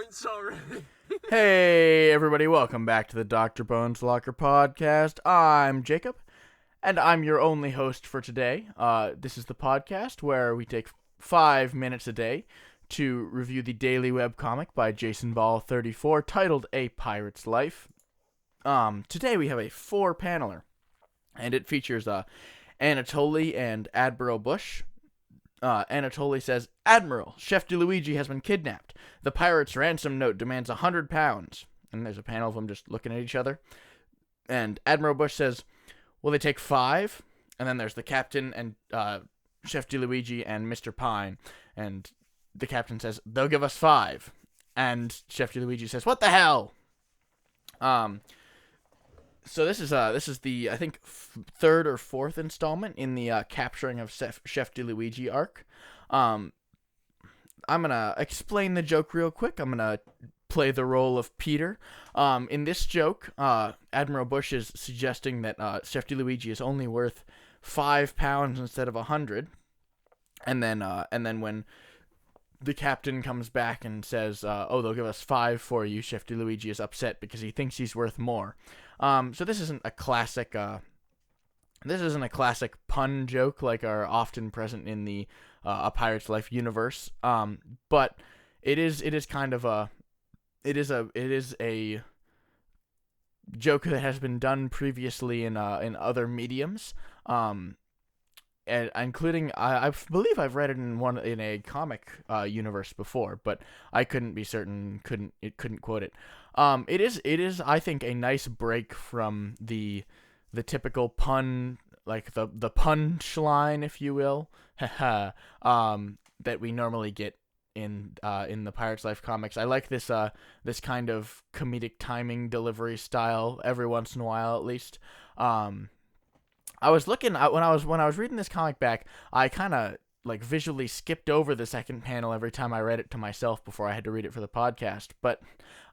comments already. Hey, everybody, welcome back to the Dr. Bones Locker podcast. I'm Jacob, and I'm your only host for today. This is the podcast where we take 5 minutes a day to review the daily webcomic by Jason Ball 34 titled A Pirate's Life. Today we have a 4-paneler, and it features Anatoly and Admiral Bush. Anatoly says, Admiral, Chef DeLuigi has been kidnapped. The pirate's ransom note demands £100. And there's a panel of them just looking at each other. And Admiral Bush says, will they take 5? And then there's the captain and Chef DeLuigi and Mr. Pine. And the captain says, they'll give us 5. And Chef DeLuigi says, what the hell? So this is the, I think, third or fourth installment in the capturing of Chef DeLuigi arc. I'm gonna explain the joke real quick. I'm gonna play the role of Peter. In this joke, Admiral Bush is suggesting that Chef DeLuigi is only worth £5 instead of 100. And then when the captain comes back and says, oh, they'll give us 5 for you, Chef DeLuigi is upset because he thinks he's worth more. So this isn't a classic pun joke like are often present in the A Pirate's Life universe. But it is a joke that has been done previously in other mediums. And including, I believe I've read it in a comic universe before, but I couldn't be certain, couldn't quote it. It is I think a nice break from the typical pun, like the punchline, if you will, that we normally get in the Pirate's Life comics. I like this kind of comedic timing delivery style every once in a while, at least. I was looking when I was reading this comic back, I kind of like visually skipped over the second panel every time I read it to myself before I had to read it for the podcast. But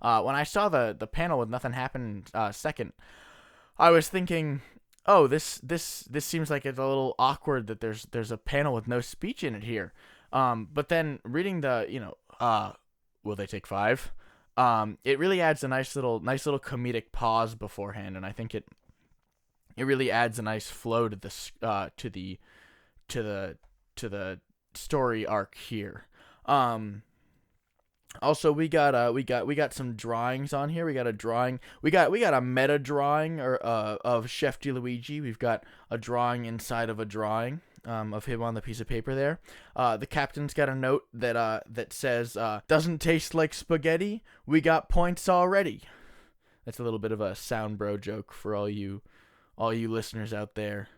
when I saw the panel with nothing happened second, I was thinking, oh, this seems like it's a little awkward that there's a panel with no speech in it here. But then reading the will they take 5? It really adds a nice little comedic pause beforehand, and I think it really adds a nice flow to this to the story arc here. Also we got some drawings on here. We got a meta drawing of Chef DeLuigi. We've got a drawing inside of a drawing of him on the piece of paper there. The captain's got a note that says doesn't taste like spaghetti. We got points already. That's a little bit of a sound bro joke for all you listeners out there.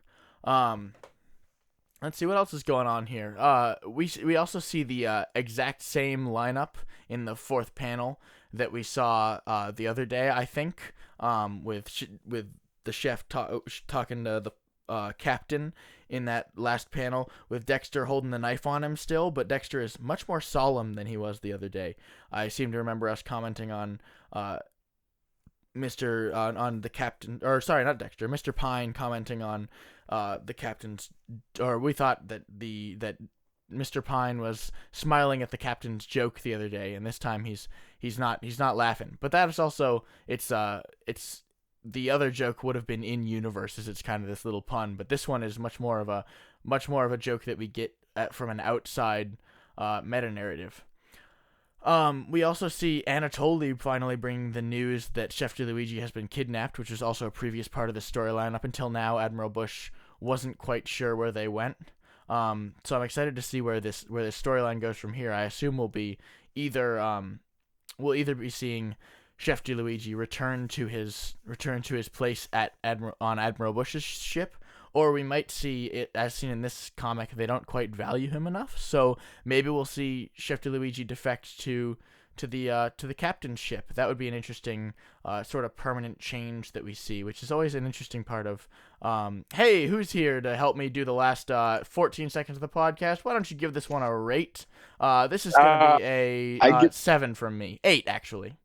Let's see what else is going on here. We also see the exact same lineup in the 4th panel that we saw the other day, I think, with the chef talking to the captain in that last panel, with Dexter holding the knife on him still, but Dexter is much more solemn than he was the other day. I seem to remember us commenting on on the captain, or sorry, not Dexter, Mr. Pine commenting on the captain's, or we thought that Mr. Pine was smiling at the captain's joke the other day, and this time he's not laughing. But that is also it's the other joke would have been in universe, as it's kind of this little pun, but this one is much more of a joke that we get from an outside meta narrative. We also see Anatoly finally bringing the news that Chef DeLuigi has been kidnapped, which was also a previous part of the storyline. Up until now, Admiral Bush wasn't quite sure where they went. So I'm excited to see where this storyline goes from here. I assume we'll either be seeing Chef DeLuigi return to his place on Admiral Bush's ship, or we might see it, as seen in this comic, they don't quite value him enough. So maybe we'll see Chef DeLuigi defect to the captain's ship. That would be an interesting sort of permanent change that we see, which is always an interesting part of. Hey, who's here to help me do the last 14 seconds of the podcast? Why don't you give this one a rate? This is going to be a 7 from me. 8, actually.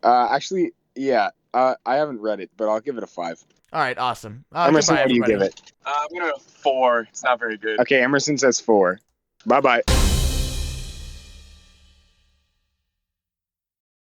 Actually, yeah. I haven't read it, but I'll give it a 5. All right, awesome. Emerson, what do you give it? I'm going to 4. It's not very good. Okay, Emerson says 4. Bye-bye.